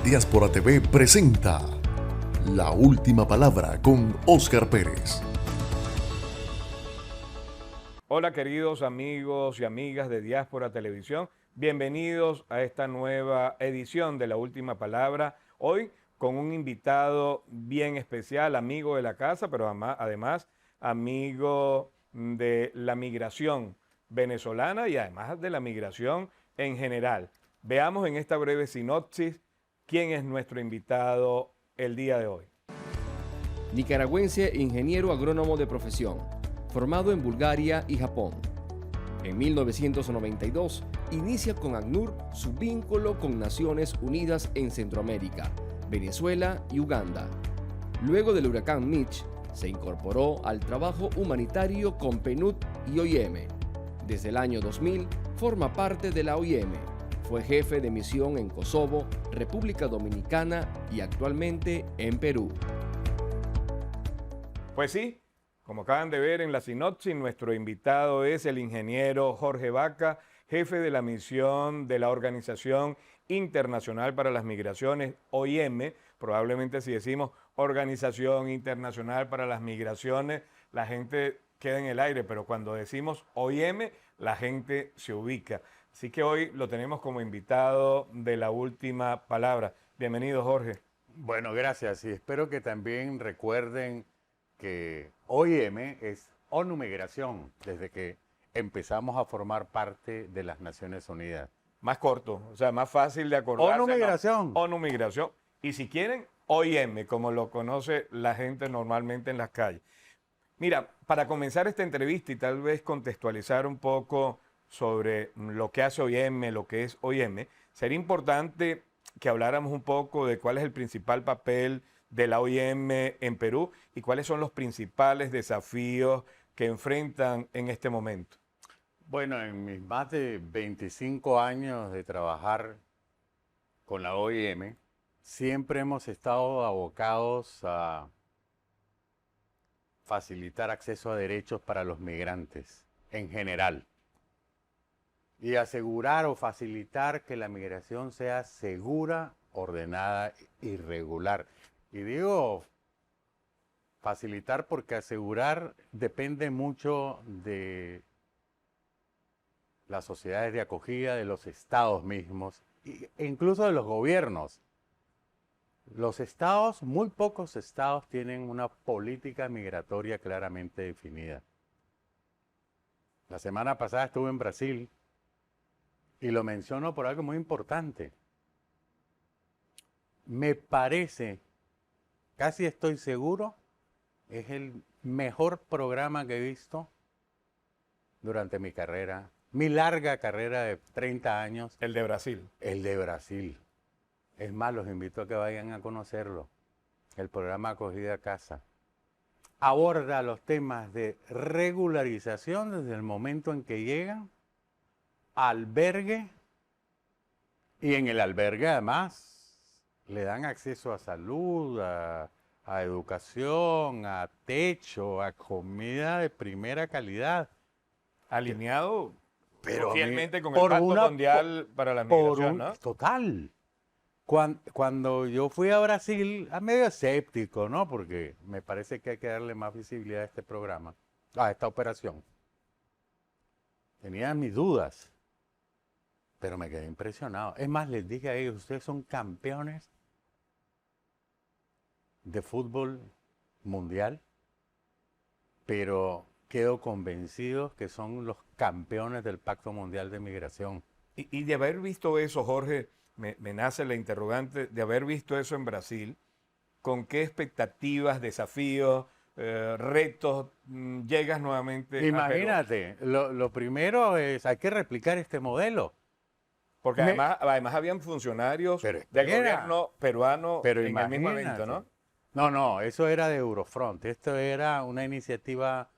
Diáspora TV presenta La Última Palabra con Óscar Pérez. Hola queridos amigos y amigas de Diáspora Televisión, bienvenidos a esta nueva edición de La Última Palabra. Hoy con un invitado bien especial, amigo de la casa, pero además amigo de la migración venezolana y además de la migración en general. Veamos en esta breve sinopsis quién es nuestro invitado el día de hoy. Nicaragüense ingeniero agrónomo de profesión, formado en Bulgaria y Japón. En 1992 inicia con ACNUR su vínculo con Naciones Unidas en Centroamérica, Venezuela y Uganda. Luego del huracán Mitch, se incorporó al trabajo humanitario con PNUD y OIM. Desde el año 2000 forma parte de la OIM. Fue jefe de misión en Kosovo, República Dominicana y actualmente en Perú. Pues sí, como acaban de ver en la sinopsis, nuestro invitado es el ingeniero Jorge Vaca, jefe de la misión de la Organización Internacional para las Migraciones, OIM. Probablemente si decimos Organización Internacional para las Migraciones, la gente queda en el aire, pero cuando decimos OIM, la gente se ubica. Así que hoy lo tenemos como invitado de La Última Palabra. Bienvenido, Jorge. Bueno, gracias. Y espero que también recuerden que OIM es ONU Migración, desde que empezamos a formar parte de las Naciones Unidas. Más corto, o sea, más fácil de acordarse. ONU Migración. No, ONU Migración. Y si quieren, OIM, como lo conoce la gente normalmente en las calles. Mira, para comenzar esta entrevista y tal vez contextualizar un poco sobre lo que hace OIM, lo que es OIM, sería importante que habláramos un poco de cuál es el principal papel de la OIM en Perú y cuáles son los principales desafíos que enfrentan en este momento. Bueno, en mis más de 25 años de trabajar con la OIM, siempre hemos estado abocados a facilitar acceso a derechos para los migrantes en general y asegurar o facilitar que la migración sea segura, ordenada y regular. Y digo facilitar porque asegurar depende mucho de las sociedades de acogida, de los estados mismos e incluso de los gobiernos. Los estados, muy pocos estados tienen una política migratoria claramente definida. La semana pasada estuve en Brasil y lo menciono por algo muy importante. Me parece, casi estoy seguro, es el mejor programa que he visto durante mi carrera, mi larga carrera de 30 años. El de Brasil. El de Brasil. Es más, los invito a que vayan a conocerlo. El programa Acogida a Casa aborda los temas de regularización desde el momento en que llegan, albergue, y en el albergue además le dan acceso a salud, a educación, a techo, a comida de primera calidad. Alineado pero fielmente con el Pacto Mundial para la Migración, ¿no? Total. Cuando yo fui a Brasil, a medio escéptico, ¿no? Porque me parece que hay que darle más visibilidad a este programa, a esta operación. Tenía mis dudas, pero me quedé impresionado. Es más, les dije a ellos, ustedes son campeones de fútbol mundial, pero quedo convencido que son los campeones del Pacto Mundial de Migración. Y de haber visto eso, Jorge, me nace la interrogante, de haber visto eso en Brasil, ¿con qué expectativas, desafíos, retos llegas nuevamente Imagínate, a Perú? lo primero es, hay que replicar este modelo. Porque además habían funcionarios del gobierno peruano en el mismo evento, ¿no? No, eso era de Eurofront. Esto era una iniciativa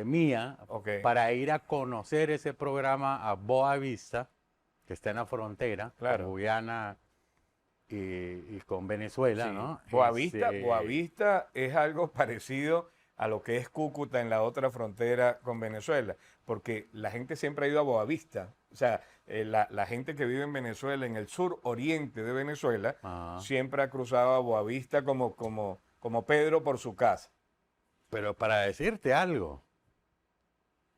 mía para ir a conocer ese programa a Boa Vista, que está en la frontera con Guyana y con Venezuela, sí, ¿no? Boa Vista es algo parecido a lo que es Cúcuta en la otra frontera con Venezuela, porque la gente siempre ha ido a Boa Vista. O sea, la gente que vive en Venezuela, en el sur oriente de Venezuela, Ah. siempre ha cruzado a Boavista como Pedro por su casa. Pero para decirte algo,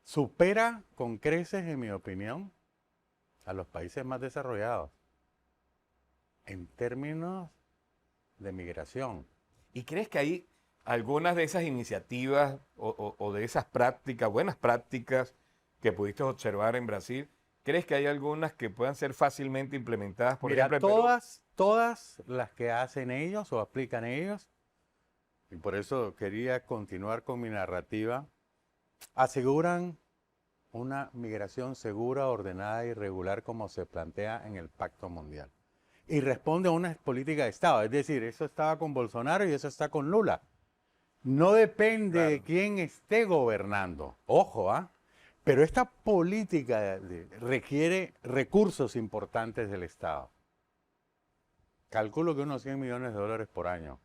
supera con creces, en mi opinión, a los países más desarrollados en términos de migración. ¿Y crees que hay algunas de esas iniciativas o de esas prácticas, buenas prácticas que pudiste observar en Brasil, crees que hay algunas que puedan ser fácilmente implementadas, por Mira, ejemplo, en Perú? todas las que hacen ellos o aplican ellos, y por eso quería continuar con mi narrativa, aseguran una migración segura, ordenada y regular como se plantea en el Pacto Mundial. Y responde a una política de Estado, es decir, eso estaba con Bolsonaro y eso está con Lula. No depende de quién esté gobernando, ojo, ¿ah? Pero esta política requiere recursos importantes del Estado. Calculo que unos 100 millones de dólares por año.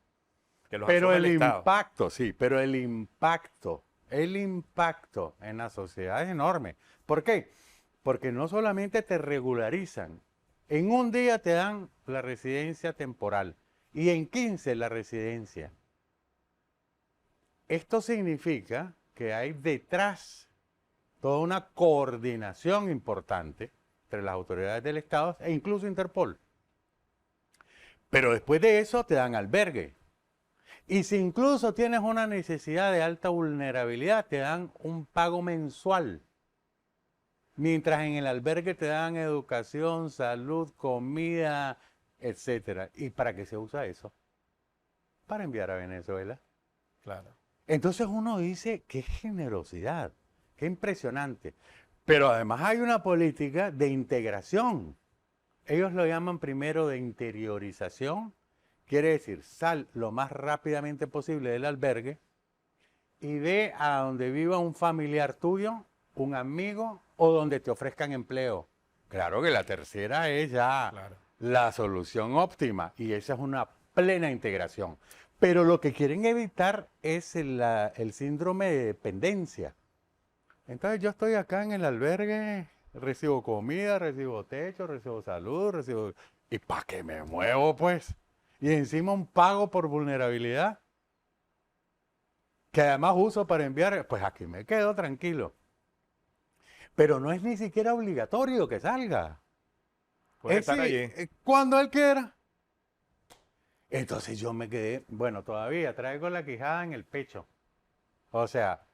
Que los Pero asume el Estado. impacto, sí, pero el impacto en la sociedad es enorme. ¿Por qué? Porque no solamente te regularizan, en un día te dan la residencia temporal y en 15 la residencia. Esto significa que hay detrás toda una coordinación importante entre las autoridades del Estado e incluso Interpol. Pero después de eso te dan albergue. Y si incluso tienes una necesidad de alta vulnerabilidad, te dan un pago mensual. Mientras en el albergue te dan educación, salud, comida, etc. ¿Y para qué se usa eso? Para enviar a Venezuela. Claro. Entonces uno dice, qué generosidad, qué impresionante. Pero además hay una política de integración. Ellos lo llaman primero de interiorización. Quiere decir, sal lo más rápidamente posible del albergue y ve a donde viva un familiar tuyo, un amigo o donde te ofrezcan empleo. Claro que la tercera es ya la solución óptima y esa es una plena integración. Pero lo que quieren evitar es el síndrome de dependencia. Entonces yo estoy acá en el albergue, recibo comida, recibo techo, recibo salud, recibo... ¿Y para qué me muevo pues? Y encima un pago por vulnerabilidad, que además uso para enviar, pues aquí me quedo tranquilo. Pero no es ni siquiera obligatorio que salga. Puede estar allí. Cuando él quiera. Entonces yo me quedé, bueno, todavía traigo la quijada en el pecho. O sea,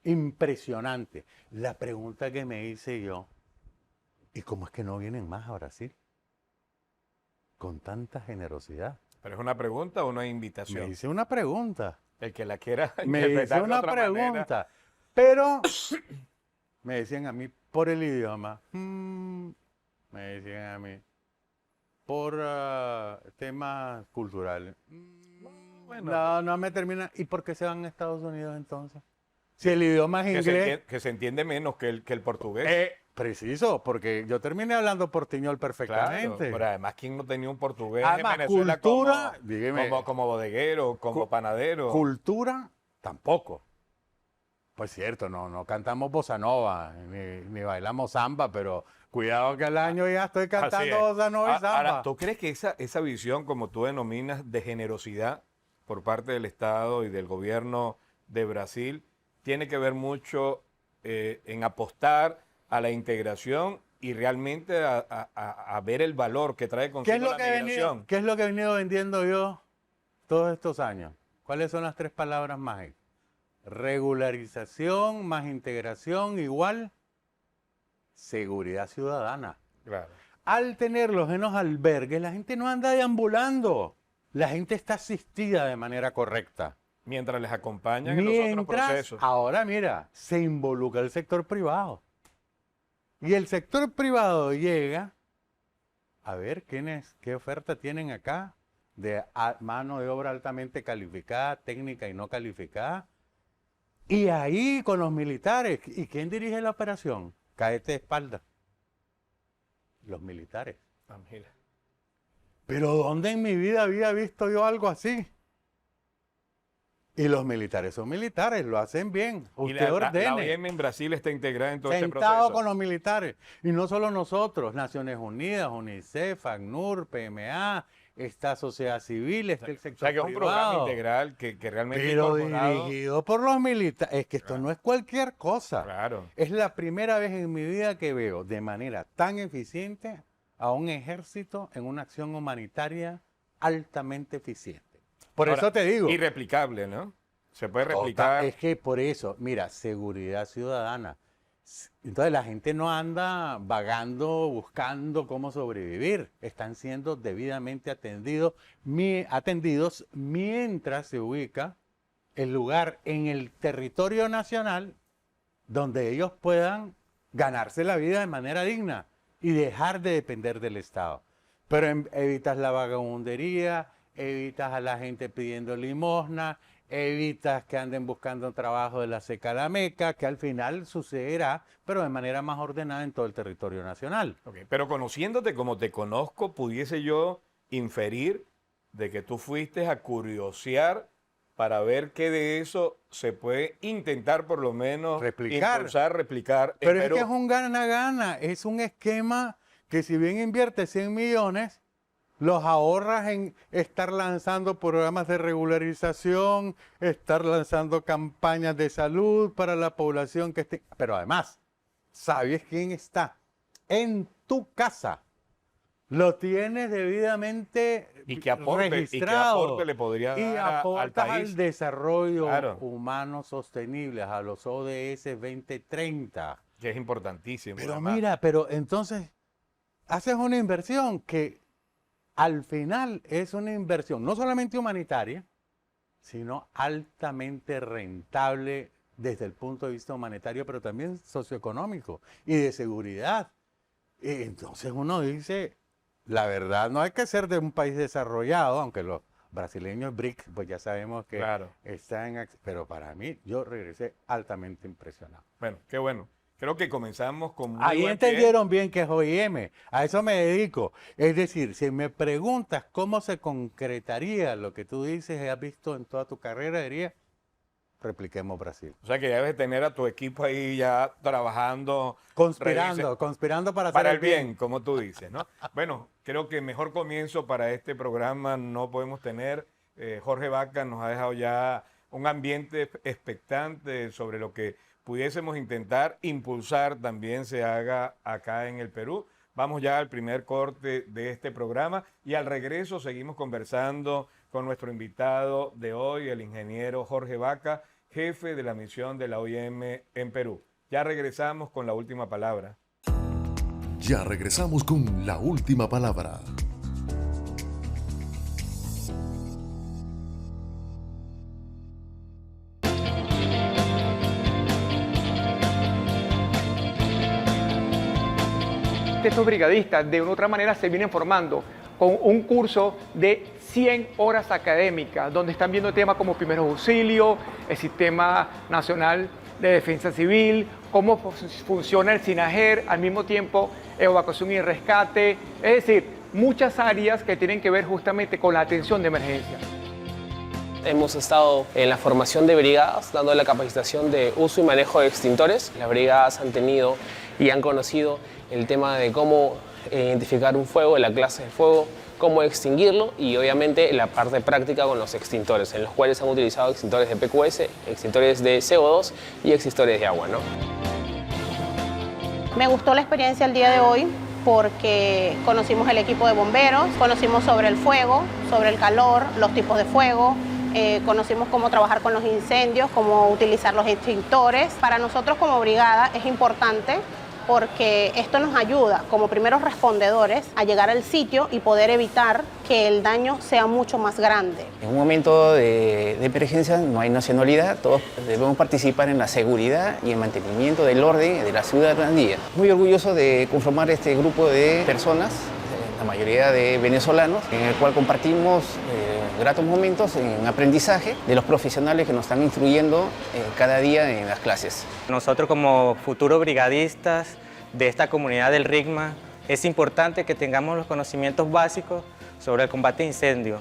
impresionante. La pregunta que me hice yo, ¿y cómo es que no vienen más a Brasil? Con tanta generosidad. ¿Pero es una pregunta o una invitación? Me hice una pregunta. El que la quiera Me hice interpretar de una otra pregunta. manera. Pero me decían a mí por el idioma. Me decían a mí por temas culturales. Bueno, No me termina. ¿Y por qué se van a Estados Unidos entonces? Si el idioma es inglés. que se entiende menos que el portugués. Preciso, porque yo terminé hablando portuñol Claro, perfectamente. pero además, ¿quién no tenía un portugués Además, en Venezuela cultura, como, dígame, como bodeguero, como panadero? cultura, tampoco. Pues cierto, no cantamos bossa nova, ni bailamos samba, pero cuidado que al año ya estoy Así cantando es. bossa nova y samba. Ahora, ¿tú crees que esa visión, como tú denominas, de generosidad por parte del Estado y del gobierno de Brasil, tiene que ver mucho en apostar a la integración y realmente a ver el valor que trae consigo la migración? ¿Qué es lo que he venido vendiendo yo todos estos años? ¿Cuáles son las 3 palabras mágicas? Regularización más integración igual seguridad ciudadana. Claro. Al tenerlos en los albergues, la gente no anda deambulando. La gente está asistida de manera correcta. Mientras les acompañan en los otros procesos. Ahora mira, se involucra el sector privado. Y el sector privado llega a ver qué oferta tienen acá de mano de obra altamente calificada, técnica y no calificada. Y ahí con los militares. ¿Y quién dirige la operación? Cáete de espalda. Los militares. Ah, mira. Pero ¿dónde en mi vida había visto yo algo así? Y los militares son militares, lo hacen bien. Y Usted la ordene. OIM en Brasil está integrada en todo este Sentado proceso. con los militares. Y no solo nosotros, Naciones Unidas, UNICEF, ACNUR, PMA, está sociedad civil, está el O sector sea, que es un programa privado. integral que realmente Pero incorporado. dirigido por los militares. Es que esto no es cualquier cosa. Claro. Es la primera vez en mi vida que veo de manera tan eficiente a un ejército en una acción humanitaria altamente eficiente. Por Ahora, eso te digo. Irreplicable, ¿no? Se puede Total, replicar. es que por eso, mira, seguridad ciudadana. Entonces la gente no anda vagando, buscando cómo sobrevivir. Están siendo debidamente atendidos mientras se ubica el lugar en el territorio nacional donde ellos puedan ganarse la vida de manera digna y dejar de depender del Estado. Pero evitas la vagabundería, evitas a la gente pidiendo limosna, evitas que anden buscando un trabajo de la seca a la meca, que al final sucederá, pero de manera más ordenada en todo el territorio nacional. Ok, pero conociéndote como te conozco, pudiese yo inferir de que tú fuiste a curiosear para ver qué de eso se puede intentar por lo menos Replicar. impulsar, replicar en Pero es Perú. que es un gana-gana, es un esquema que si bien inviertes 100 millones, los ahorras en estar lanzando programas de regularización, estar lanzando campañas de salud para la población que esté. Pero además, ¿sabes quién está en tu casa? Lo tienes debidamente ¿Y qué aporte registrado. le podría dar Y al aportas país? al desarrollo Claro. humano sostenible, a los ODS 2030. Que es importantísimo. Pero además. mira, pero entonces haces una inversión que al final es una inversión no solamente humanitaria, sino altamente rentable desde el punto de vista humanitario, pero también socioeconómico y de seguridad. Y entonces uno dice, la verdad, no hay que ser de un país desarrollado, aunque los brasileños BRIC, pues ya sabemos que Claro. están, pero para mí, yo regresé altamente impresionado. Bueno, qué bueno. Creo que comenzamos con muy Ahí buen pie. entendieron bien que es OIM, a eso me dedico. Es decir, si me preguntas cómo se concretaría lo que tú dices y has visto en toda tu carrera, diría, repliquemos Brasil. O sea que ya debes tener a tu equipo ahí ya trabajando. Conspirando para hacer Para el bien, como tú dices, ¿no? Bueno, creo que mejor comienzo para este programa no podemos tener. Jorge Vaca nos ha dejado ya un ambiente expectante sobre lo que pudiésemos intentar impulsar también se haga acá en el Perú. Vamos ya al primer corte de este programa y al regreso seguimos conversando con nuestro invitado de hoy, el ingeniero Jorge Vaca, jefe de la misión de la OIM en Perú. Ya regresamos con la última palabra. Ya regresamos con la última palabra. Estos brigadistas de una u otra manera se vienen formando con un curso de 100 horas académicas, donde están viendo temas como primeros auxilios, el Sistema Nacional de Defensa Civil, cómo funciona el SINAGER, al mismo tiempo evacuación y rescate, es decir, muchas áreas que tienen que ver justamente con la atención de emergencia. Hemos estado en la formación de brigadas, dando la capacitación de uso y manejo de extintores. Las brigadas han tenido y han conocido el tema de cómo identificar un fuego, la clase de fuego, cómo extinguirlo y obviamente la parte práctica con los extintores, en los cuales han utilizado extintores de PQS, extintores de CO2 y extintores de agua, ¿no? Me gustó la experiencia el día de hoy porque conocimos el equipo de bomberos, conocimos sobre el fuego, sobre el calor, los tipos de fuego, conocimos cómo trabajar con los incendios, cómo utilizar los extintores. Para nosotros como brigada es importante porque esto nos ayuda como primeros respondedores a llegar al sitio y poder evitar que el daño sea mucho más grande. En un momento de emergencia no hay nacionalidad, todos debemos participar en la seguridad y el mantenimiento del orden de la ciudadanía. Muy orgulloso de conformar este grupo de personas, la mayoría de venezolanos, en el cual compartimos gratos momentos en aprendizaje de los profesionales que nos están instruyendo cada día en las clases. Nosotros como futuros brigadistas de esta comunidad del RIGMA, es importante que tengamos los conocimientos básicos sobre el combate a incendios,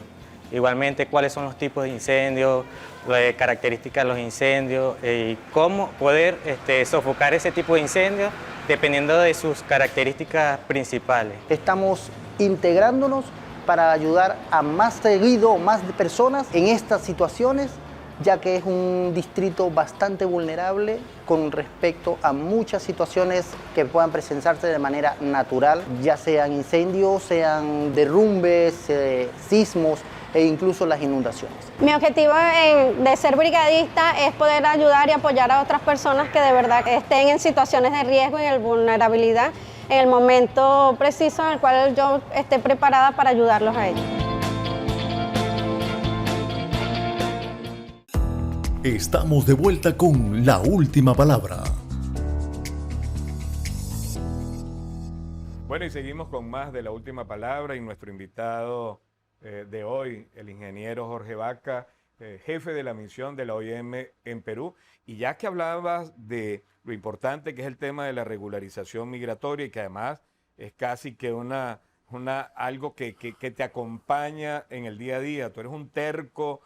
igualmente cuáles son los tipos de incendios, las características de los incendios y cómo poder sofocar ese tipo de incendios dependiendo de sus características principales. Estamos integrándonos para ayudar a más seguido, más personas en estas situaciones, ya que es un distrito bastante vulnerable con respecto a muchas situaciones que puedan presentarse de manera natural, ya sean incendios, sean derrumbes, sismos e incluso las inundaciones. Mi objetivo de ser brigadista es poder ayudar y apoyar a otras personas que de verdad estén en situaciones de riesgo y de vulnerabilidad en el momento preciso en el cual yo esté preparada para ayudarlos a ellos. Estamos de vuelta con La Última Palabra. Bueno, y seguimos con más de La Última Palabra y nuestro invitado de hoy, el ingeniero Jorge Vaca, jefe de la misión de la OIM en Perú. Y ya que hablabas de lo importante que es el tema de la regularización migratoria y que además es casi que algo que te acompaña en el día a día. Tú eres un terco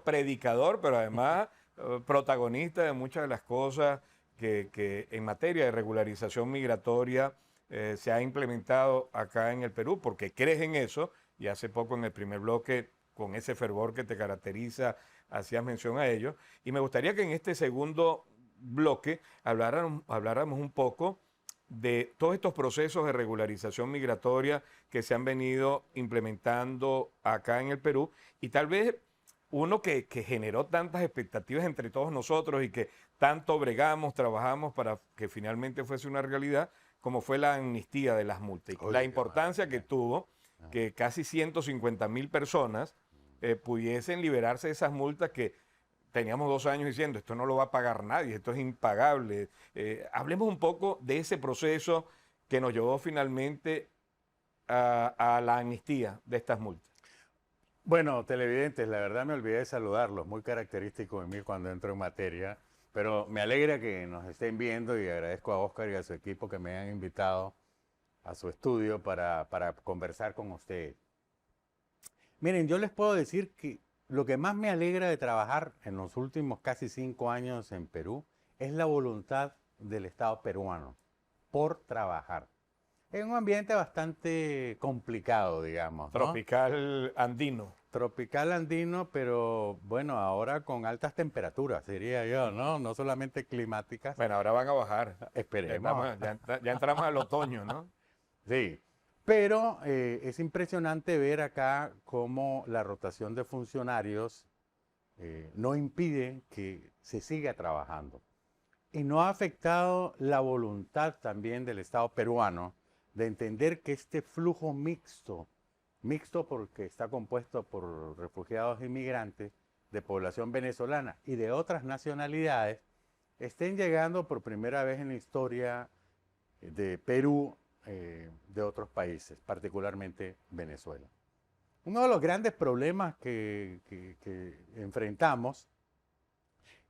predicador, pero además protagonista de muchas de las cosas que en materia de regularización migratoria se ha implementado acá en el Perú, porque crees en eso, y hace poco en el primer bloque, con ese fervor que te caracteriza, hacías mención a ello. Y me gustaría que en este segundo bloque habláramos un poco de todos estos procesos de regularización migratoria que se han venido implementando acá en el Perú, y tal vez uno que generó tantas expectativas entre todos nosotros y que tanto bregamos, trabajamos para que finalmente fuese una realidad, como fue la amnistía de las multas. La importancia que tuvo que casi 150.000 personas pudiesen liberarse de esas multas que teníamos 2 años diciendo, esto no lo va a pagar nadie, esto es impagable. Hablemos un poco de ese proceso que nos llevó finalmente a la amnistía de estas multas. Bueno, televidentes, la verdad me olvidé de saludarlos, muy característico de mí cuando entro en materia, pero me alegra que nos estén viendo y agradezco a Oscar y a su equipo que me hayan invitado a su estudio para conversar con ustedes. Miren, yo les puedo decir que lo que más me alegra de trabajar en los últimos casi 5 años en Perú es la voluntad del Estado peruano por trabajar. En un ambiente bastante complicado, digamos, ¿no? Tropical andino. Tropical andino, pero bueno, ahora con altas temperaturas, diría yo, ¿no? No solamente climáticas. Bueno, ahora van a bajar. Esperemos. Ya entramos al otoño, ¿no? Sí, pero es impresionante ver acá cómo la rotación de funcionarios no impide que se siga trabajando. Y no ha afectado la voluntad también del Estado peruano de entender que este flujo mixto porque está compuesto por refugiados e inmigrantes de población venezolana y de otras nacionalidades, estén llegando por primera vez en la historia de Perú de otros países, particularmente Venezuela. Uno de los grandes problemas que enfrentamos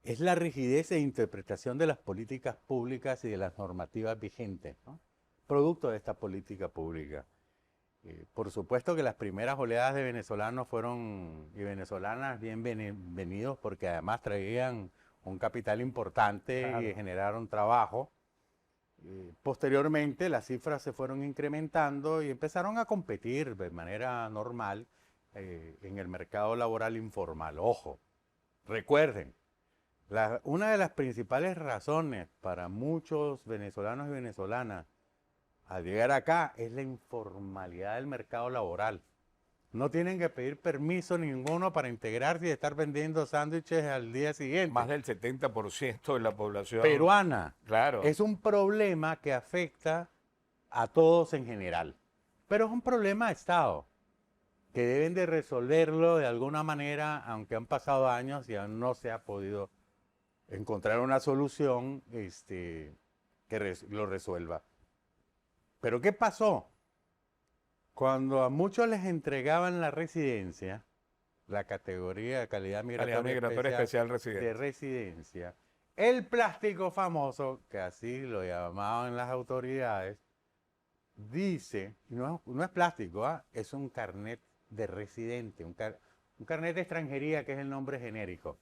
es la rigidez e interpretación de las políticas públicas y de las normativas vigentes, ¿no? Producto de esta política pública. Por supuesto que las primeras oleadas de venezolanos y venezolanas bienvenidos porque además traían un capital importante, claro, y generaron trabajo. Posteriormente las cifras se fueron incrementando y empezaron a competir de manera normal en el mercado laboral informal. Ojo, recuerden, una de las principales razones para muchos venezolanos y venezolanas al llegar acá es la informalidad del mercado laboral. No tienen que pedir permiso ninguno para integrarse y estar vendiendo sándwiches al día siguiente. Más del 70% de la población peruana. Claro. Es un problema que afecta a todos en general. Pero es un problema de Estado, que deben de resolverlo de alguna manera, aunque han pasado años y aún no se ha podido encontrar una solución que lo resuelva. Pero ¿qué pasó? Cuando a muchos les entregaban la residencia, la categoría de calidad migratoria especial de residencia, el plástico famoso, que así lo llamaban las autoridades, dice, no es plástico, es un carnet de residente, un carnet de extranjería, que es el nombre genérico.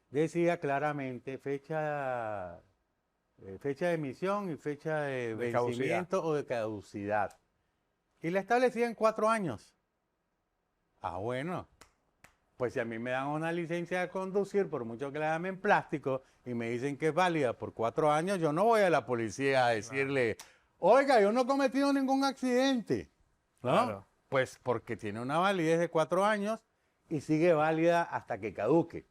Decía claramente fecha de emisión y fecha de vencimiento o de caducidad. Y la establecía en 4 años. Ah, bueno. Pues si a mí me dan una licencia de conducir, por mucho que la llamen plástico, y me dicen que es válida por 4 años, yo no voy a la policía a decirle, oiga, yo no he cometido ningún accidente. ¿No? Claro. Pues porque tiene una validez de 4 años y sigue válida hasta que caduque.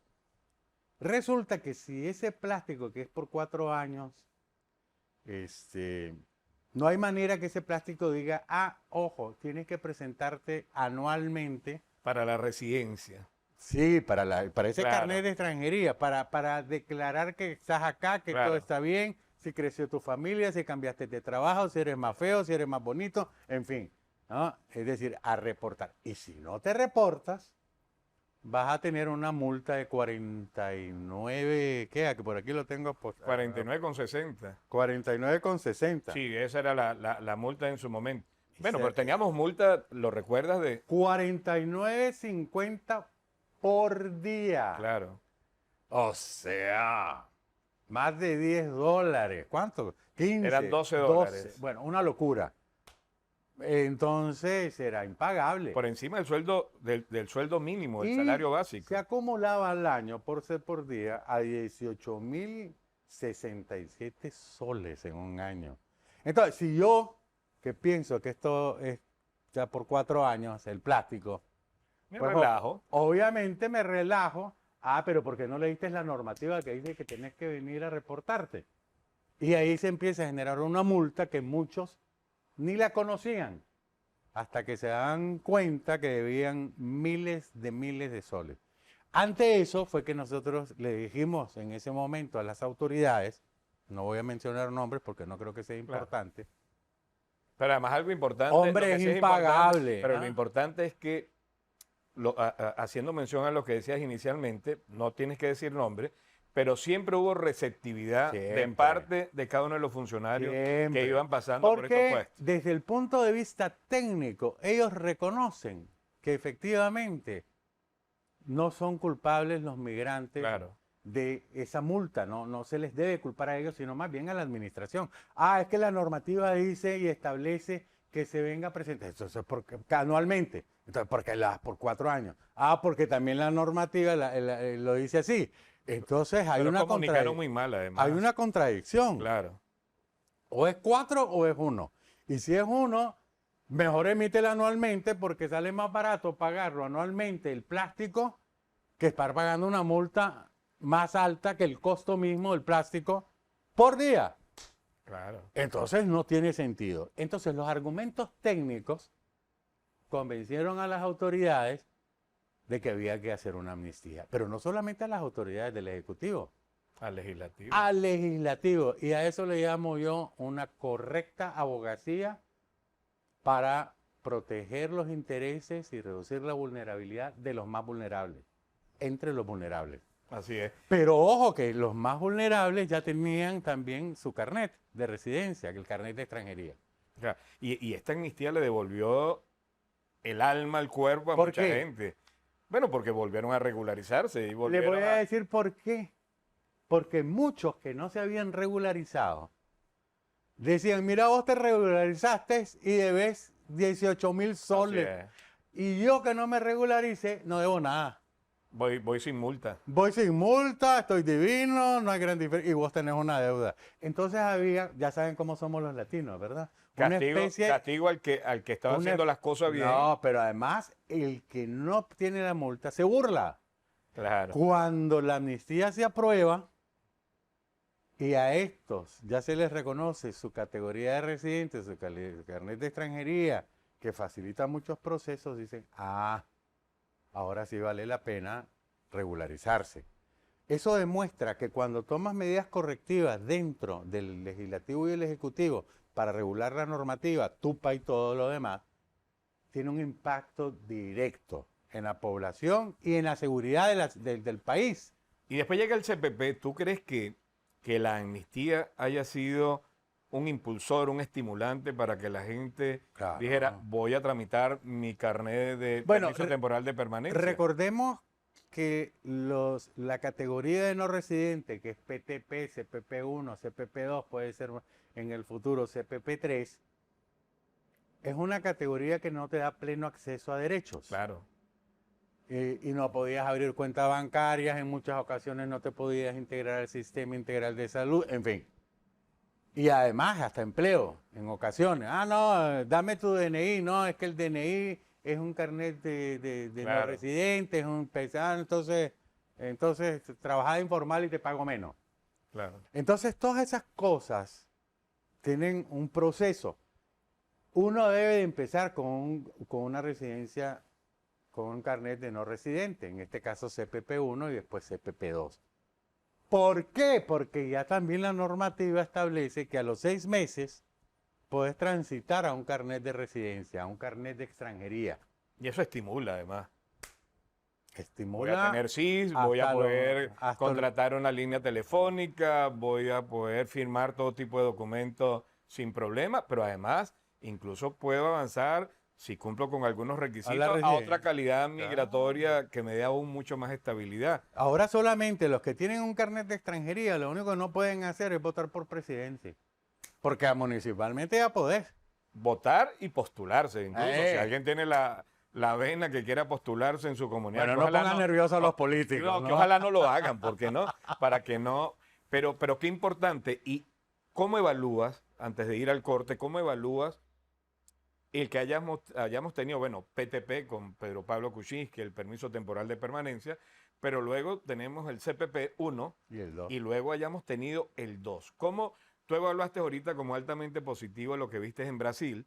Resulta que si ese plástico que es por 4 años, no hay manera que ese plástico diga, ojo, tienes que presentarte anualmente. Para la residencia. Sí, para ese carnet de extranjería, para declarar que estás acá, que todo está bien, si creció tu familia, si cambiaste de trabajo, si eres más feo, si eres más bonito, en fin, ¿no? Es decir, a reportar. Y si no te reportas, vas a tener una multa de 49, ¿qué? Que por aquí lo tengo. 49,60. 49,60. Sí, esa era la multa en su momento. Bueno, pero teníamos multa, ¿lo recuerdas? De 49,50 por día. Claro. O sea, más de $10. ¿Cuánto? 15. Eran $12. Bueno, una locura. Entonces era impagable. Por encima del sueldo del sueldo mínimo, del salario básico. Se acumulaba al año por ser por día a 18,067 soles en un año. Entonces, si yo, que pienso que esto es ya por 4 años, el plástico, Me relajo. Obviamente me relajo. Pero ¿por qué no leíste la normativa que dice que tienes que venir a reportarte? Y ahí se empieza a generar una multa que muchos ni la conocían, hasta que se dan cuenta que debían miles de soles. Ante eso fue que nosotros le dijimos en ese momento a las autoridades, no voy a mencionar nombres porque no creo que sea importante. Pero además algo importante. Hombre, es impagable. Pero lo importante es que, haciendo mención a lo que decías inicialmente, no tienes que decir nombre, pero siempre hubo receptividad de parte de cada uno de los funcionarios que iban pasando por estos puestos. Desde el punto de vista técnico, ellos reconocen que efectivamente no son culpables los migrantes de esa multa, no se les debe culpar a ellos, sino más bien a la administración. Es que la normativa dice y establece que se venga a presentar, eso es porque, anualmente, entonces porque por 4 años. Porque también la normativa lo dice así. Entonces hay una contradicción. Muy mal, además. Hay una contradicción. Claro. O es 4 o es 1. Y si es 1, mejor emítela anualmente porque sale más barato pagarlo anualmente el plástico que estar pagando una multa más alta que el costo mismo del plástico por día. Claro. Entonces no tiene sentido. Entonces los argumentos técnicos convencieron a las autoridades de que había que hacer una amnistía. Pero no solamente a las autoridades del Ejecutivo. Al Legislativo. Al Legislativo. Y a eso le llamo yo una correcta abogacía para proteger los intereses y reducir la vulnerabilidad de los más vulnerables, entre los vulnerables. Así es. Pero ojo que los más vulnerables ya tenían también su carnet de residencia, que el carnet de extranjería. Y esta amnistía le devolvió el alma, el cuerpo a mucha gente. Bueno, porque volvieron a regularizarse. Y le voy a decir por qué. Porque muchos que no se habían regularizado decían, mira, vos te regularizaste y debes 18,000 soles. Y yo que no me regularice, no debo nada. Voy sin multa. Voy sin multa, estoy divino, no hay gran diferencia. Y vos tenés una deuda. Entonces ya saben cómo somos los latinos, ¿verdad? Castigo al que estaba haciendo las cosas bien. No, pero además el que no obtiene la multa se burla. Claro. Cuando la amnistía se aprueba y a estos ya se les reconoce su categoría de residente, su carnet de extranjería, que facilita muchos procesos, dicen, ahora sí vale la pena regularizarse. Eso demuestra que cuando tomas medidas correctivas dentro del Legislativo y el Ejecutivo para regular la normativa, TUPA y todo lo demás, tiene un impacto directo en la población y en la seguridad del país. Y después llega el CPP. ¿Tú crees que la amnistía haya sido un impulsor, un estimulante para que la gente Claro. dijera, voy a tramitar mi carnet de permiso temporal de permanencia. Recordemos que la categoría de no residente, que es PTP, CPP1, CPP2, puede ser en el futuro CPP3, es una categoría que no te da pleno acceso a derechos. Claro. Y no podías abrir cuentas bancarias, en muchas ocasiones no te podías integrar al sistema integral de salud, en fin. Y además hasta empleo, en ocasiones. Ah, no, dame tu DNI, no, es que el DNI es un carnet de Claro. no residente, es un pesado, entonces trabajar informal y te pago menos. Claro. Entonces todas esas cosas tienen un proceso. Uno debe de empezar con una residencia, con un carnet de no residente, en este caso CPP1 y después CPP2. ¿Por qué? Porque ya también la normativa establece que a los 6 meses puedes transitar a un carnet de residencia, a un carnet de extranjería. Y eso estimula, además. Estimula. Voy a tener CIS, voy a hasta poder hasta contratar una línea telefónica, voy a poder firmar todo tipo de documentos sin problema, pero además incluso puedo avanzar, si cumplo con algunos requisitos, a residencia. otra calidad migratoria que me dé aún mucho más estabilidad. Ahora solamente los que tienen un carnet de extranjería, lo único que no pueden hacer es votar por presidencia. Porque municipalmente ya podés. Votar y postularse, incluso. Si Eh. alguien tiene la vena que quiera postularse en su comunidad. Bueno, que no ojalá pongan nerviosos a los políticos. No, que ¿no? ojalá no lo hagan, porque no, para que no. Pero qué importante. ¿Y cómo evalúas, antes de ir al corte, cómo evalúas el que hayamos tenido, bueno, PTP con Pedro Pablo Kuczynski, el permiso temporal de permanencia, pero luego tenemos el CPP1 Y el 2. y luego hayamos tenido el 2? ¿Cómo tú evaluaste ahorita como altamente positivo lo que viste en Brasil?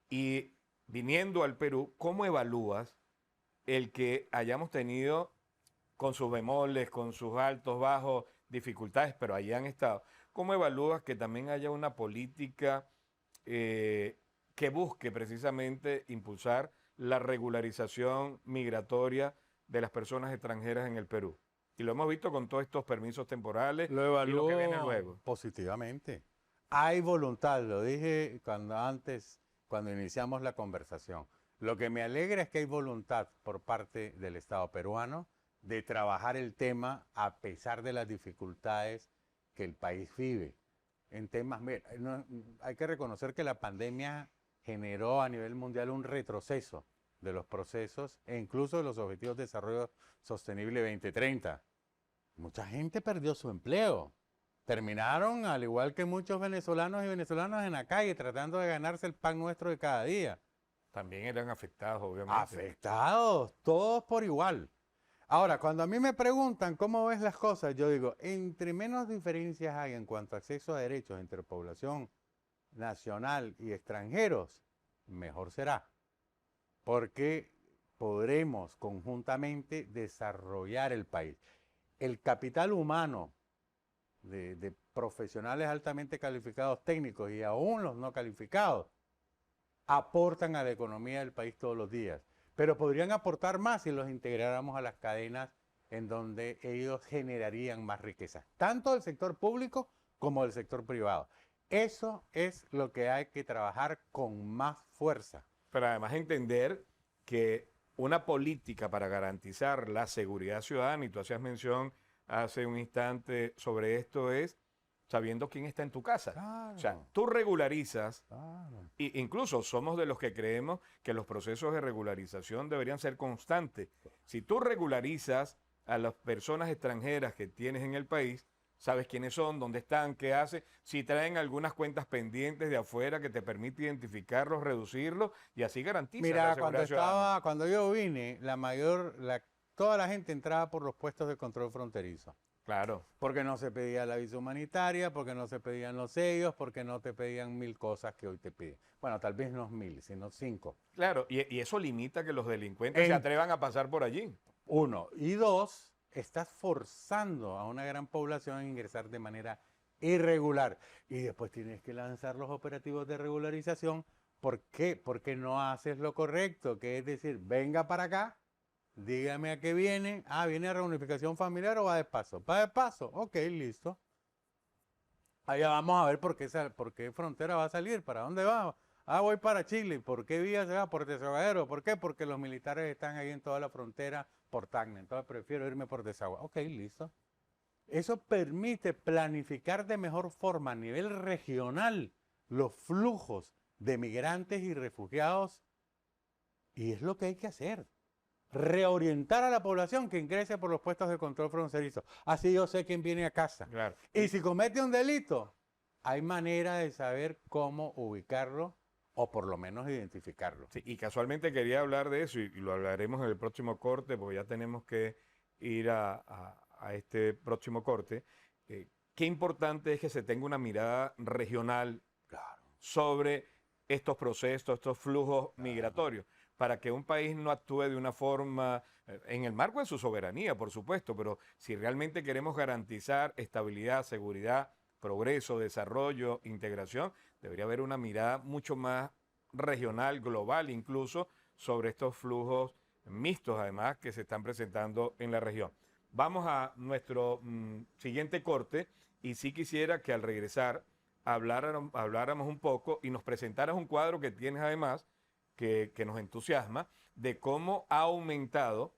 Y viniendo al Perú, ¿cómo evalúas el que hayamos tenido, con sus bemoles, con sus altos, bajos, dificultades, pero ahí han estado? ¿Cómo evalúas que también haya una política que busque precisamente impulsar la regularización migratoria de las personas extranjeras en el Perú? Y lo hemos visto con todos estos permisos temporales Lo y evalúo lo que viene luego. positivamente. Hay voluntad, lo dije cuando iniciamos la conversación. Lo que me alegra es que hay voluntad por parte del Estado peruano de trabajar el tema a pesar de las dificultades que el país vive. En temas, hay que reconocer que la pandemia generó a nivel mundial un retroceso de los procesos e incluso de los Objetivos de Desarrollo Sostenible 2030. Mucha gente perdió su empleo. Terminaron, al igual que muchos venezolanos y venezolanas, en la calle tratando de ganarse el pan nuestro de cada día. También eran afectados, obviamente. Afectados, todos por igual. Ahora, cuando a mí me preguntan cómo ves las cosas, yo digo, entre menos diferencias hay en cuanto a acceso a derechos entre población nacional y extranjeros, mejor será. Porque podremos conjuntamente desarrollar el país. El capital humano de profesionales altamente calificados técnicos y aún los no calificados aportan a la economía del país todos los días. Pero podrían aportar más si los integráramos a las cadenas en donde ellos generarían más riqueza, tanto del sector público como del sector privado. Eso es lo que hay que trabajar con más fuerza. Pero además entender que una política para garantizar la seguridad ciudadana, y tú hacías mención hace un instante sobre esto, es sabiendo quién está en tu casa. Claro. O sea, tú regularizas, Claro. e incluso somos de los que creemos que los procesos de regularización deberían ser constantes. Si tú regularizas a las personas extranjeras que tienes en el país, sabes quiénes son, dónde están, qué hacen, si traen algunas cuentas pendientes de afuera que te permite identificarlos, reducirlos y así garantizas la Mira, seguridad ciudadana. cuando yo vine, toda la gente entraba por los puestos de control fronterizo. Claro. Porque no se pedía la visa humanitaria, porque no se pedían los sellos, porque no te pedían 1000 cosas que hoy te piden. Bueno, tal vez no 1000, sino 5. Claro, y eso limita que los delincuentes se atrevan a pasar por allí. 1. Y 2, estás forzando a una gran población a ingresar de manera irregular. Y después tienes que lanzar los operativos de regularización. ¿Por qué? Porque no haces lo correcto, que es decir, venga para acá, dígame a qué viene. Ah, ¿viene a reunificación familiar o va de paso? Va de paso. Ok, listo. Allá vamos a ver por qué frontera va a salir, para dónde va. Ah, voy para Chile. ¿Por qué vía se va? Por Desaguadero. ¿Por qué? Porque los militares están ahí en toda la frontera por Tacna. Entonces prefiero irme por Desaguadero. Ok, listo. Eso permite planificar de mejor forma a nivel regional los flujos de migrantes y refugiados. Y es lo que hay que hacer. Reorientar a la población que ingrese por los puestos de control fronterizo. Así yo sé quién viene a casa. Claro. Y si comete un delito, hay manera de saber cómo ubicarlo o por lo menos identificarlo. Sí, y casualmente quería hablar de eso y lo hablaremos en el próximo corte porque ya tenemos que ir a este próximo corte. Qué importante es que se tenga una mirada regional sobre estos procesos, estos flujos migratorios, para que un país no actúe de una forma, en el marco de su soberanía, por supuesto, pero si realmente queremos garantizar estabilidad, seguridad, progreso, desarrollo, integración, debería haber una mirada mucho más regional, global incluso, sobre estos flujos mixtos, además, que se están presentando en la región. Vamos a nuestro siguiente corte y sí quisiera que al regresar habláramos un poco y nos presentaras un cuadro que tienes además, que nos entusiasma, de cómo ha aumentado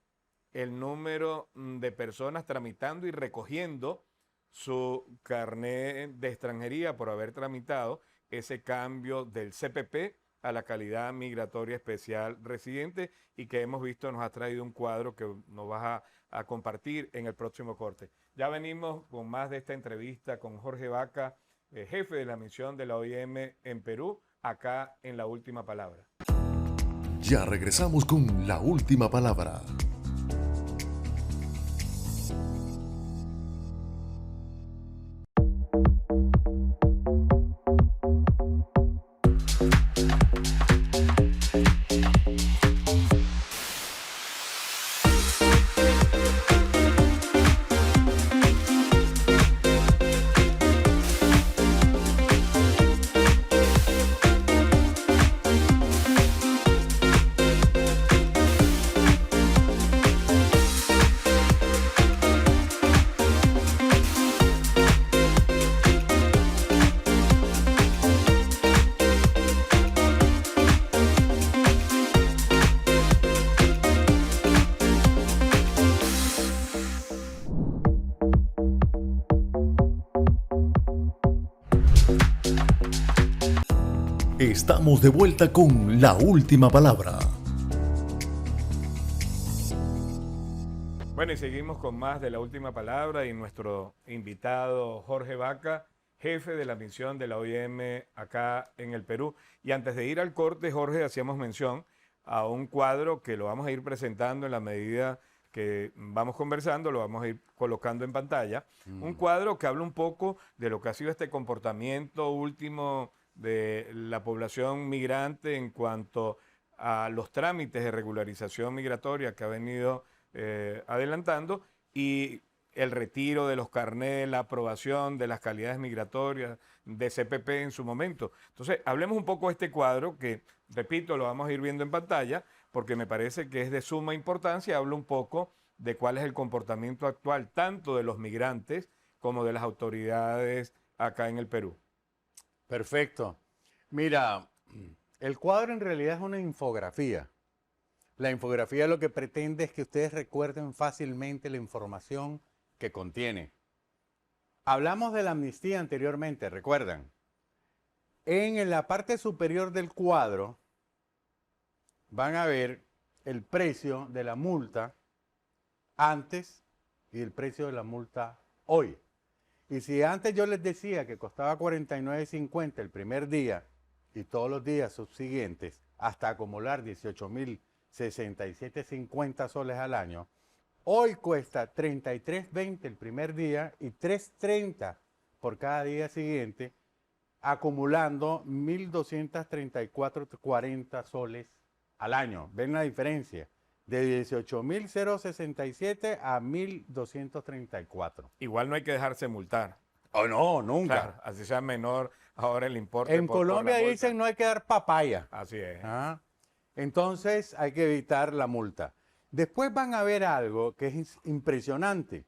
el número de personas tramitando y recogiendo su carnet de extranjería por haber tramitado ese cambio del CPP a la calidad migratoria especial residente, y que hemos visto nos ha traído un cuadro que nos vas a compartir en el próximo corte. Ya venimos con más de esta entrevista con Jorge Vaca, jefe de la misión de la OIM en Perú, acá en La Última Palabra. Ya regresamos con La Última Palabra. Estamos de vuelta con La Última Palabra. Bueno, y seguimos con más de La Última Palabra y nuestro invitado Jorge Vaca, jefe de la misión de la OIM acá en el Perú. Y antes de ir al corte, Jorge, hacíamos mención a un cuadro que lo vamos a ir presentando en la medida que vamos conversando, lo vamos a ir colocando en pantalla. Un cuadro que habla un poco de lo que ha sido este comportamiento último de la población migrante en cuanto a los trámites de regularización migratoria que ha venido adelantando, y el retiro de los carnets, la aprobación de las calidades migratorias de CPP en su momento. Entonces, hablemos un poco de este cuadro que, repito, lo vamos a ir viendo en pantalla porque me parece que es de suma importancia. Habla un poco de cuál es el comportamiento actual tanto de los migrantes como de las autoridades acá en el Perú. Perfecto. Mira, el cuadro en realidad es una infografía. La infografía lo que pretende es que ustedes recuerden fácilmente la información que contiene. Hablamos de la amnistía anteriormente, ¿recuerdan? En la parte superior del cuadro van a ver el precio de la multa antes y el precio de la multa hoy. Y si antes yo les decía que costaba $49.50 el primer día y todos los días subsiguientes hasta acumular 18.067.50 soles al año, hoy cuesta $33.20 el primer día y $3.30 por cada día siguiente, acumulando 1.234.40 soles al año. ¿Ven la diferencia? De 18.067 a 1.234. Igual no hay que dejarse multar. Oh, no, nunca. Claro, así sea menor ahora el importe. En Colombia dicen no hay que dar papaya. Así es. ¿Ah? Entonces hay que evitar la multa. Después van a ver algo que es impresionante.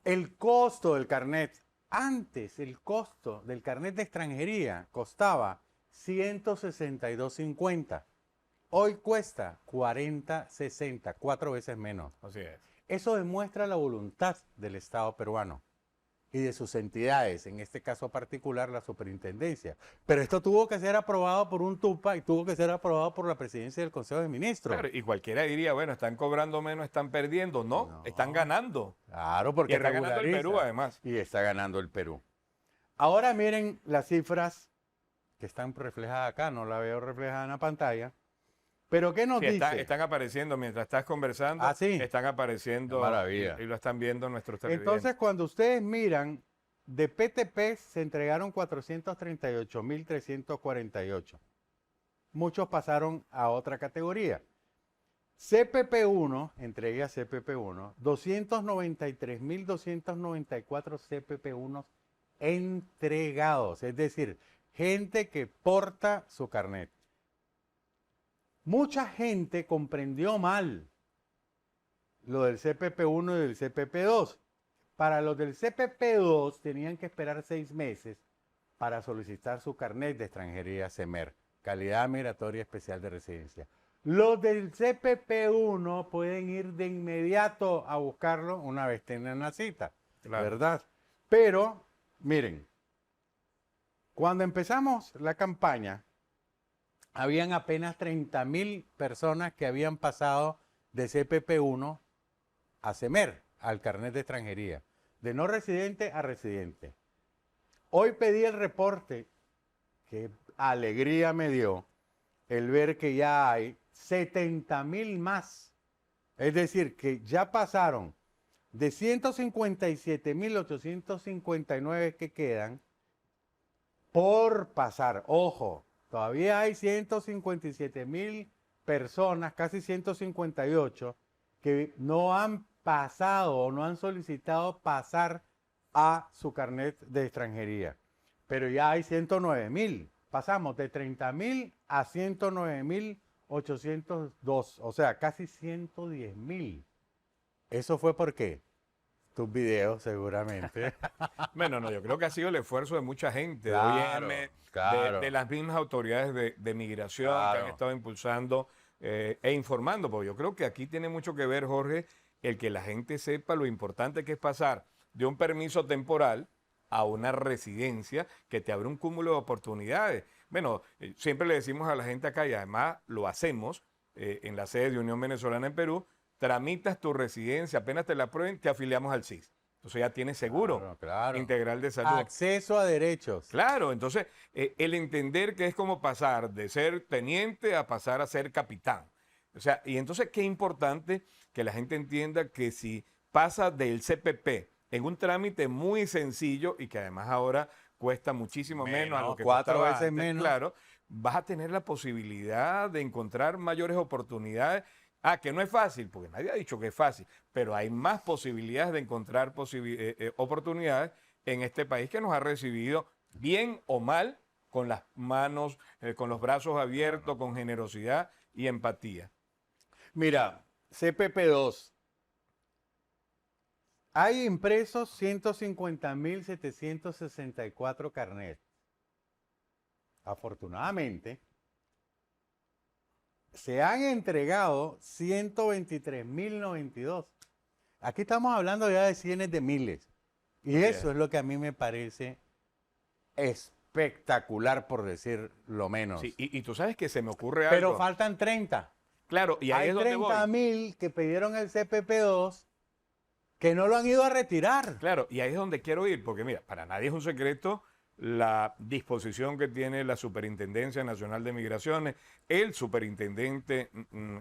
El costo del carnet Antes el costo del carnet de extranjería costaba 162.50. Hoy cuesta 40.60, 4 veces menos. Así es. Eso demuestra la voluntad del Estado peruano y de sus entidades, en este caso particular la superintendencia. Pero esto tuvo que ser aprobado por un TUPA y tuvo que ser aprobado por la presidencia del Consejo de Ministros. Claro, y cualquiera diría, bueno, están cobrando menos, están perdiendo. No, están ganando. Claro, porque y está ganando el regulariza. Perú, además. Y está ganando el Perú. Ahora miren las cifras que están reflejadas acá, no la veo reflejada en la pantalla. Pero ¿qué nos dice? Están apareciendo mientras estás conversando. Sí. Están apareciendo. Maravilla. Y lo están viendo nuestros televidentes. Entonces, cuando ustedes miran, de PTP se entregaron 438.348. Muchos pasaron a otra categoría. CPP1, entre ellas CPP1, 293.294 CPP1 entregados. Es decir, gente que porta su carnet. Mucha gente comprendió mal lo del CPP1 y del CPP2. Para los del CPP2 tenían que esperar 6 meses para solicitar su carnet de extranjería CEMER, calidad migratoria especial de residencia. Los del CPP1 pueden ir de inmediato a buscarlo una vez tengan la cita, ¿verdad? Pero, miren, cuando empezamos la campaña, habían apenas 30.000 personas que habían pasado de CPP1 a CEMER, al carnet de extranjería, de no residente a residente. Hoy pedí el reporte, qué alegría me dio el ver que ya hay 70.000 más. Es decir, que ya pasaron de 157.859 que quedan por pasar. Ojo, todavía hay 157.000 personas, casi 158, que no han pasado o no han solicitado pasar a su carnet de extranjería. Pero ya hay 109.000. Pasamos de 30.000 a 109.802, o sea, casi 110.000. ¿Eso fue por qué? Tus videos, seguramente. Bueno, no, yo creo que ha sido el esfuerzo de mucha gente, Claro, de OIM, claro. de las mismas autoridades de migración que Claro. han estado impulsando e informando, porque yo creo que aquí tiene mucho que ver, Jorge, el que la gente sepa lo importante que es pasar de un permiso temporal a una residencia que te abre un cúmulo de oportunidades. Bueno, siempre le decimos a la gente acá, y además lo hacemos en la sede de Unión Venezolana en Perú, tramitas tu residencia, apenas te la aprueben, te afiliamos al SIS. Entonces ya tienes seguro Claro. integral de salud. Acceso a derechos. Claro, entonces el entender que es como pasar de ser teniente a pasar a ser capitán. O sea, y entonces qué importante que la gente entienda que si pasa del CPP en un trámite muy sencillo y que además ahora cuesta muchísimo menos a lo que 4 costaba veces antes, menos. claro, vas a tener la posibilidad de encontrar mayores oportunidades. Que no es fácil, porque nadie ha dicho que es fácil, pero hay más posibilidades de encontrar oportunidades en este país que nos ha recibido bien o mal, con las manos, con los brazos abiertos, con generosidad y empatía. Mira, CPP2. Hay impresos 150.764 carnets. Afortunadamente, se han entregado 123.092. Aquí estamos hablando ya de cientos de miles. Y eso es lo que a mí me parece espectacular, por decir lo menos. Sí, y tú sabes que se me ocurre Pero algo. faltan 30. Claro, y ahí Hay es donde voy. 30.000 que pidieron el CPP2 que no lo han ido a retirar. Claro, y ahí es donde quiero ir, porque mira, para nadie es un secreto la disposición que tiene la Superintendencia Nacional de Migraciones, el superintendente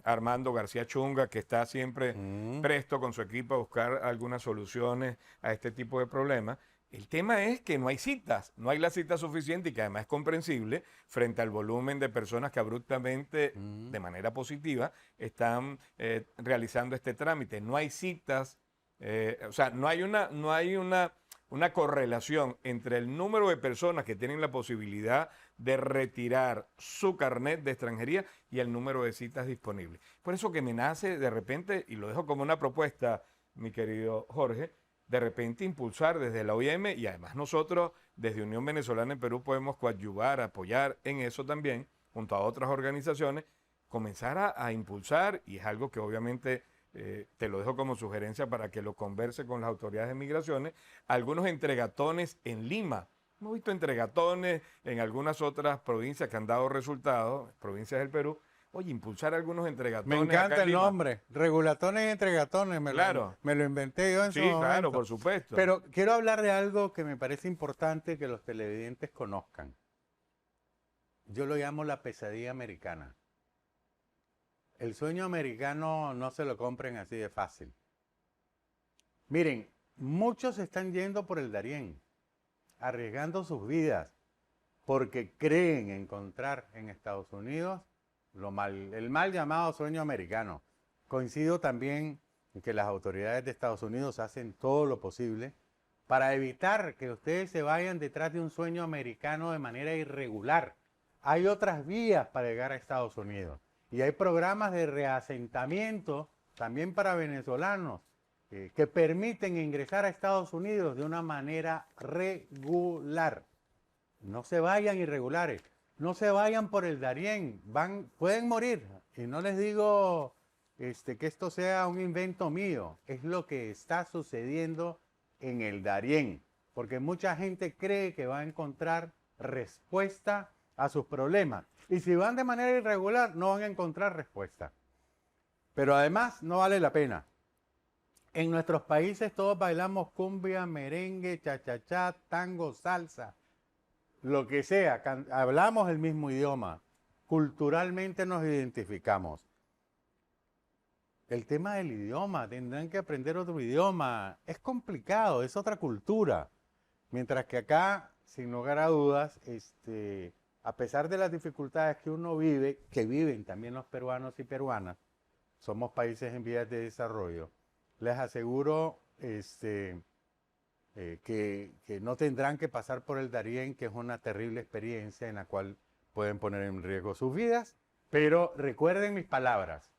Armando García Chunga, que está siempre presto con su equipo a buscar algunas soluciones a este tipo de problemas. El tema es que no hay citas, no hay la cita suficiente y que además es comprensible frente al volumen de personas que abruptamente, de manera positiva, están realizando este trámite. No hay citas, o sea, no hay una correlación entre el número de personas que tienen la posibilidad de retirar su carnet de extranjería y el número de citas disponibles. Por eso que me nace de repente, y lo dejo como una propuesta, mi querido Jorge, de repente impulsar desde la OIM, y además nosotros desde Unión Venezolana en Perú podemos coadyuvar, apoyar en eso también, junto a otras organizaciones, comenzar a impulsar, y es algo que obviamente te lo dejo como sugerencia para que lo converse con las autoridades de migraciones, algunos entregatones en Lima. Hemos visto entregatones en algunas otras provincias que han dado resultados, provincias del Perú. Oye, impulsar algunos entregatones. Me encanta acá en el Lima. nombre, regulatones y entregatones. Me lo inventé yo en su momento. Claro, por supuesto. Pero quiero hablar de algo que me parece importante que los televidentes conozcan. Yo lo llamo la pesadilla americana. El sueño americano no se lo compren así de fácil. Miren, muchos están yendo por el Darién, arriesgando sus vidas, porque creen encontrar en Estados Unidos el mal llamado sueño americano. Coincido también en que las autoridades de Estados Unidos hacen todo lo posible para evitar que ustedes se vayan detrás de un sueño americano de manera irregular. Hay otras vías para llegar a Estados Unidos y hay programas de reasentamiento también para venezolanos que permiten ingresar a Estados Unidos de una manera regular. No se vayan irregulares. No se vayan por el Darién, pueden morir. Y no les digo que esto sea un invento mío, es lo que está sucediendo en el Darién. Porque mucha gente cree que va a encontrar respuesta a sus problemas. Y si van de manera irregular, no van a encontrar respuesta. Pero además no vale la pena. En nuestros países todos bailamos cumbia, merengue, cha-cha-cha, tango, salsa. Lo que sea, hablamos el mismo idioma, culturalmente nos identificamos. El tema del idioma, tendrán que aprender otro idioma, es complicado, es otra cultura. Mientras que acá, sin lugar a dudas, a pesar de las dificultades que uno vive, que viven también los peruanos y peruanas, somos países en vías de desarrollo, les aseguro que no tendrán que pasar por el Darién, que es una terrible experiencia en la cual pueden poner en riesgo sus vidas. Pero recuerden mis palabras,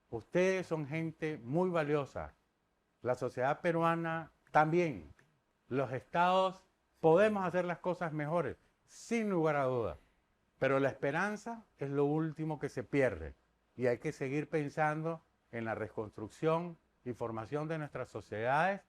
ustedes son gente muy valiosa, la sociedad peruana también, los estados podemos hacer las cosas mejores, sin lugar a dudas, pero la esperanza es lo último que se pierde y hay que seguir pensando en la reconstrucción y formación de nuestras sociedades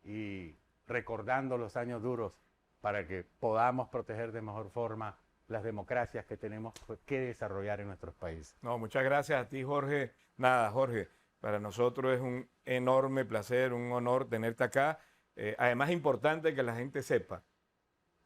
y recordando los años duros para que podamos proteger de mejor forma las democracias que tenemos que desarrollar en nuestros países. No, muchas gracias a ti, Jorge. Nada, Jorge, para nosotros es un enorme placer, un honor tenerte acá. Además, es importante que la gente sepa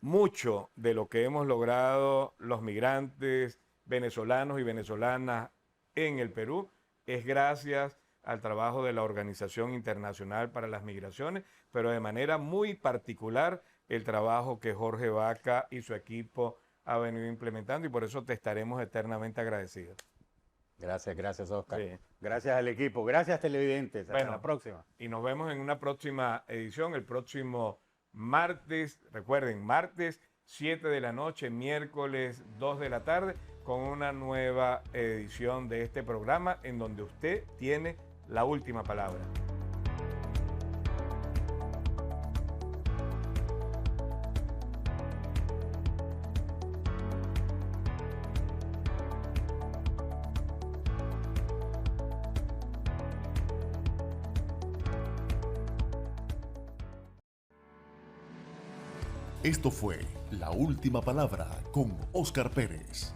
mucho de lo que hemos logrado los migrantes venezolanos y venezolanas en el Perú es gracias al trabajo de la Organización Internacional para las Migraciones, pero de manera muy particular el trabajo que Jorge Vaca y su equipo ha venido implementando, y por eso te estaremos eternamente agradecidos. Gracias Oscar. Sí. Gracias al equipo, gracias televidentes. Hasta la próxima. Y nos vemos en una próxima edición, el próximo martes, recuerden, martes 7 de la noche, miércoles 2 de la tarde, con una nueva edición de este programa en donde usted tiene la última palabra. Esto fue La Última Palabra con Óscar Pérez.